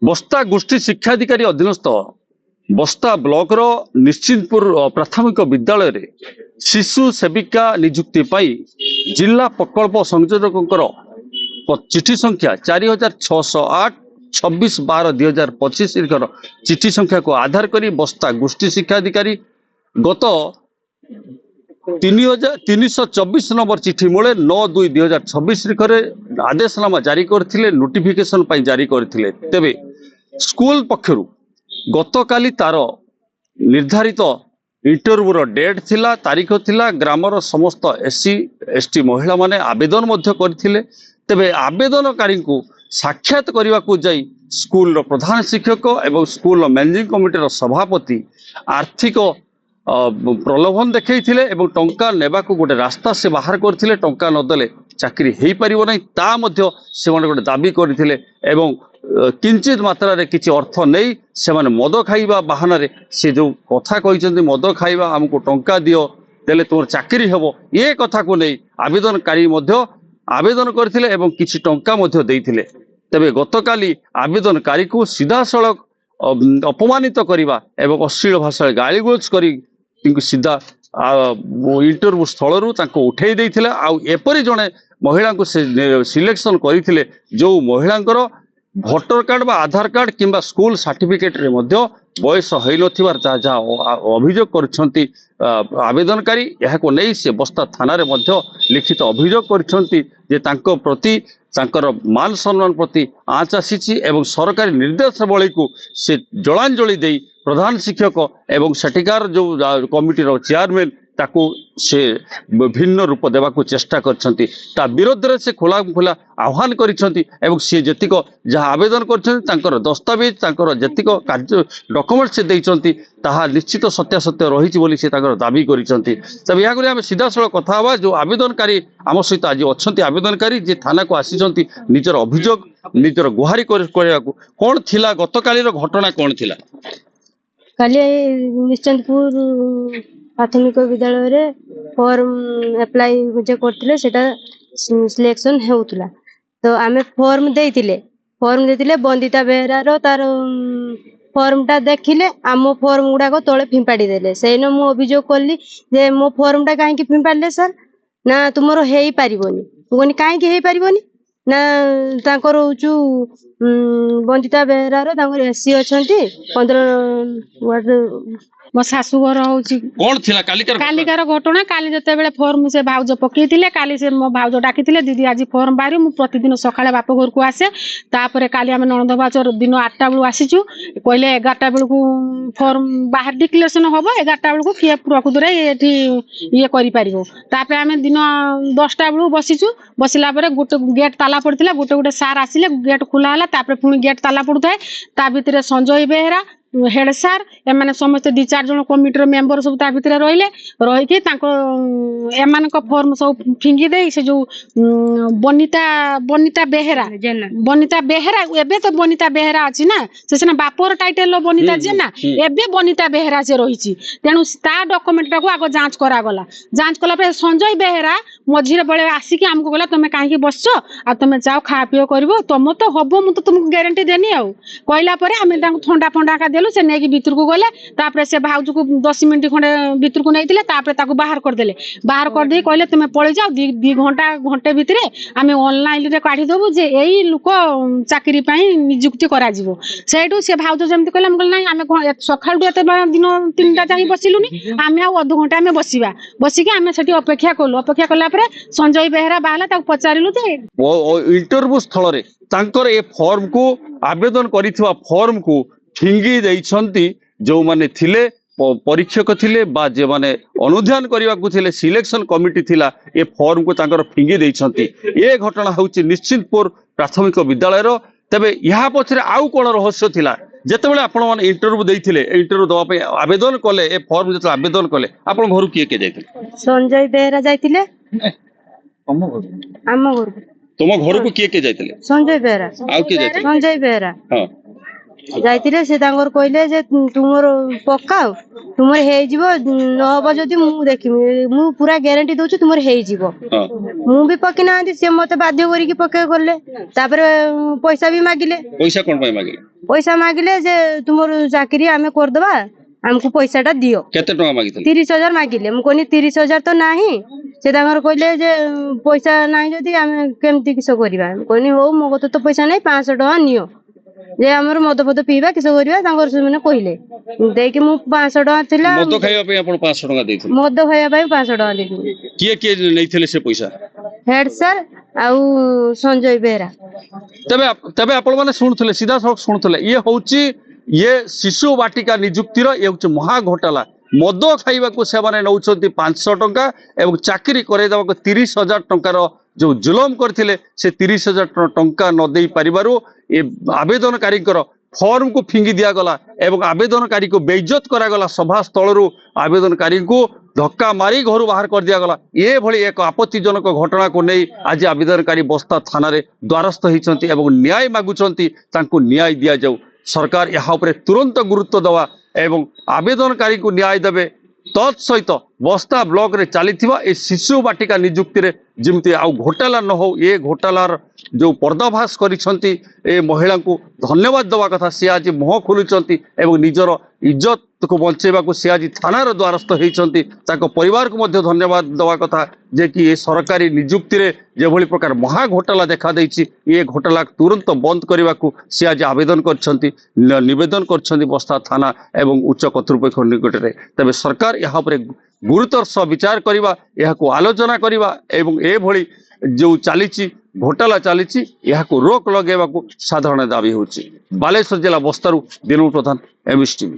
बस्ता गोष्ठी शिक्षाधिकारी अधीनस्थ बस्ता ब्लॉक रो निश्चितपुर प्राथमिक विद्यालय रे शिशु सेविका नियुक्ति पाई जिला प्रकल्प संयोजक चिठी संख्या 4608 26/12/2025 चिठी संख्या को आधार करी बस्ता गोष्ठी शिक्षाधिकारी गत 3,324 नंबर चिठी मूले 9/2/2026 आदेशनामा जारी करथिले नोटिफिकेशन पाई जारी करथिले तेबे स्कूल पक्षरु गतकाली तार निर्धारित इंटरव्यूर डेट थिला तारीख थिला ग्रामर समस्त एससी एसटी महिला माने आवेदन मध्य करथिले तेबे आवेदनकारी को साक्षात करने को जाई स्कूल प्रधान शिक्षक एवं स्कूल मैनेजिंग कमिटी सभापति आर्थिक प्रलोभन देखैथिले एवं टंका नेबा को गोटे रास्ता से बाहर करथिले टंका नदेले चाकरी हेई परिबो नै ता मध्य से माने गोटे दाबी करथिले एवं किंचित मात्रा रे किछि अर्थ नहीं से माने मद खाइबा बहाना रे से जो कथा कहिसंती मद खाइबा हमको टंका दियो देले तोर चाकरी हेबो ये कथा को नहीं आवेदनकारी मध्य आवेदन करथिले एवं किछि टंका मध्य देइथिले तबे गतकाली आवेदनकारी को सीधा सड़क अपमानित करिबा एवं अश्लील भाषा गालीगोज करी सीधा इंटरव्यू स्थल उठे देइथिले आउ एपरि जणे महिला को सिलेक्शन करथिले जो महिलांकर भोटर कार्ड बा आधार कार्ड किंबा स्कूल सर्टिफिकेट रे मध्य बयस होई नथिबार जहाँ अभियोग करछंती आवेदनकारी यहाको नहीं से बस्ता थाना रे मध्य लिखित अभियोग करछंती जे तांको प्रति तांकर मान सम्मान प्रति आँच आसीछि एवं सरकारी निर्देशावली को से जलांजलि देई प्रधान शिक्षक एवं सेठिकार जो कमिटी रो चेयरमैन ताकू से भिन्न रूप देवा को चेष्टा करछंती ता विरोध रे से खोला खोला आह्वान करिसंती एवं से जतिक जहाँ आवेदन करछंती तांकर दस्तावेज तांकर जतिक कार्य डॉक्यूमेंट से देइसंती ताहा निश्चित सत्यासत्य रहिछि बोली से तांकर दाबी करिसंती तब या करे हम सीधा सळख कथा हवा जो आवेदनकारी आम सहित आज अछंती आवेदनकारी जे थाना को आसीसंती निजर अभियोग निजर गुहारी करया को कोन थिला गतकाली रो घटना कोन थिला काली निश्चिंतपुर प्राथमिक विद्यालय रे फॉर्म अप्लाई जे करथिले सेटा सिलेक्शन हेउतला तो आमे फॉर्म देतिले बंदिता बेहरा रो तार फॉर्म टा देखिले आमो फॉर्म गुडा को तळे फिंपाडी देले सेनो मु अभियोग करली जे मो फॉर्म टा काहे कि फिंपाडले सर ना तुमरो हेई परिबोनी कोनी काहे कि हेई परिबोनी ना तांकर होचु बंदिता बेहरा रो तांकर एससी अछंती 15 वार्ड मो शाशुघर हूँ कौन थिला कालिकार घटना काली जते बेले फॉर्म से भाउज पकेइथिले काली से मो भाउज डाकिथिले दीदी आज फॉर्म बाहरी मु प्रतिदिन सकाळे बाप घर को आसे तापरे काली आमे ननद बाचर दिन 8टा बेलु आसीचु कहले 11टा बेलु को फॉर्म बाहर डिक्लेरेशन होबो 11टा बेलु को किए प्रकृत रे एठी ये करि परिबो तापरे आमे दिन 10टा बेलु बसिचु बसिला परे गोटे गेट ताला पड़थिला गोटे गोटे सार आसिले गेट खुला हला तापरे पुनी गेट ताला पड़ुथाय ता भितरे संजय बेहरा हेड सार एमाने समस्त 2-4 जन कमिटी मेंबर सब ता भितरे रहिले रहिके तांको एमानक फॉर्म सब फिंगी दे से जो बनिता बेहरा एबे तो बनिता बेहरा अछि ना से बापर टाइटल लो बनिता जेना एबे बनिता बेहरा से रहिछि तेनु ता डॉक्यूमेंट को आगो जांच करा गला जांच कला पे संजय बेहरा मझिरे बळे आसी कि हमको गला तमे काहे कि बसछो आ तमे जाओ खा पियो करबो तम तो हबो मु तो तुमको गारंटी देनी आ कहला परे हमें तांको ठंडा फंडा का देलु से नेकी भीतर को गले तापरे से भाउज को 10 मिनिट खंडे भीतर को नैतिले तापरे ताको बाहर कर देले बाहर कर दे कहले तुमे पळे जाओ 2 घंटे भितरे आमे ऑनलाइन रे काढी देबो जे एई लुको चाकरी पई नियुक्ति करा जिवो सेठू से भाउज जेमति कहले हम कहले नाही आमे सखाळु एते दिन 3टा जाई बसिलुनी आमे आ अध घंटा आमे बसिके आमे सेठी अपेक्षा कला परे संजय बेहरा बाहला ताको पचारिलु जे इंटरव्यू स्थल रे तांकर ए फॉर्म को आवेदन करिथवा फॉर्म को फिंगी देइछंती जो माने थिले परीक्षक थिले बा जे माने अनुध्यान करबा को थिले सिलेक्शन कमिटी थिला ए फॉर्म को तांकर फिंगी देइछंती ए घटना होउची निश्चितपुर प्राथमिक विद्यालय रो तबे यहा पछरे आउ कोन रहस्य थिला जेतेबेले आपण माने इंटरव्यू देइथिले इंटरव्यू दवा पे आवेदन कले ए फॉर्म जते आवेदन कले आपण घर के जाइथिले संजय बेहरा जाइथिले हम घर तुम घर को के जाइथिले संजय बेहरा आउ के जाइथिले संजय बेहरा हां ଯାଇଥିଲେ ସେ ତାଙ୍କର କହିଲେ ଯେ ତୁମର ପକାଅ ତୁମର ହେଇଯିବ ନହବ ଯଦି ମୁଁ ଦେଖିବି ମୁଁ ପୁରା ଗ୍ୟାରେଣ୍ଟି ଦଉଛି ତୁମର ହେଇଯିବ ହଁ ମୁଁ ବି ପକେଇ ନାହାନ୍ତି ସେ ମତେ ବାଧ୍ୟ କରିକି ପକେଇ କଲେ ତାପରେ ପଇସା ବି ମାଗିଲେ ପଇସା କଣ ପାଇଁ ମାଗିଲେ ପଇସା ମାଗିଲେ ଯେ ତୁମର ଚାକିରି ଆମେ କରିଦବା ଆମକୁ ପଇସା ଟା ଦିଅ କେତେ ଟଙ୍କା ମାଗିଥିଲେ 30,000 ମାଗିଲେ ମୁଁ କହିଲି 30,000 ତ ନାହିଁ ସେ ତାଙ୍କର କହିଲେ ଯେ ପଇସା ନାହିଁ ଯଦି ଆମେ କେମିତି କିସ କରିବା ମୁଁ କହିଲି ହଉ ମୋ କତେ ତ ପଇସା ନାହିଁ 500 ଟଙ୍କା ନିଅ ଯେ ଆମର ମଦ ଫଦ ପିଇବା କିସ କରିବା ତାଙ୍କର ସେମାନେ କହିଲେ ଦେଇକି ମୁଁ 500 ଟଙ୍କା ଥିଲା ମଦ ଖାଇବା ପାଇଁ ଆପଣ 500 ଟଙ୍କା ଦେଇଥିଲେ ମଦ ଖାଇବା ପାଇଁ 500 ଟଙ୍କା ଦେଇଥିଲି କିଏ କିଏ ନେଇଥିଲେ ସେ ପଇସା ହେଡ୍ ସାର୍ ଆଉ ସଞ୍ଜୟ ବେହେରା ତେବେ ତେବେ ଆପଣ ମାନେ ଶୁଣୁଥିଲେ ସିଧାସଳଖ ଶୁଣୁଥିଲେ ଇଏ ହଉଛି ଇଏ ଶିଶୁ ବାଟିକା ନିଯୁକ୍ତିର ଇଏ ହଉଛି ମହା ଘୋଟାଲା ମଦ ଖାଇବାକୁ ସେମାନେ ନଉଛନ୍ତି 500 ଟଙ୍କା ଏବଂ ଚାକିରି କରେଇ ଦେବାକୁ 30,000 ଟଙ୍କାର ଯୋଉ ଜୁଲମ କରିଥିଲେ ସେ 30,000 ଟଙ୍କା ନ ଦେଇ ପାରିବାରୁ ଏ ଆବେଦନକାରୀଙ୍କର ଫର୍ମ को फिंगी दिया गला एवं आवेदनकारी को बेइज्जत करा गला सभा स्थल आवेदनकारी को धक्का मारी घर बाहर कर दिया गला ये भली एक आपत्तिजनक घटना को नहीं आज आवेदनकारी बस्ता थाना रे द्वारस्थ होइछंती एवं न्याय मागुछंती तांको न्याय दिया जाऊ सरकार यहाँ उपरे तुरंत गुरुत्व दवा एवं आवेदनकारी को न्याय देवे तत्सहित बस्ता ब्लॉक रे चलीथिबा ए शिशु बाटिका नियुक्ति रे जिमती आउ घोटाला न हो ये घोटालार जो पर्दाभास करिसंती ए महिला को धन्यवाद दवा कथा से आज मुह खोलुचंती एवं निजर इज्जत को बंचेबा को से आज थानार द्वारस्थ होइचंती ताको परिवार को मध्य धन्यवाद दवा कथा जे कि ए सरकारी नियुक्ति रे जे भली प्रकार महा घोटाला देखा देछि ये घोटाला तुरंत बंद करबा को से आज आवेदन करछंती निवेदन करछंती बस्ता थाना एवं उच्च कर्तृपक्ष निकट रे तबे सरकार यहाँ पर गुरुतर सह विचार करवा यह को आलोचना करवा एवं ए भली जो चली घोटाला चली यह को रोक लगेवा को साधारण दाबी होची बालेश्वर जिला बस्तारू दिनू प्रधान एमएस टीवी।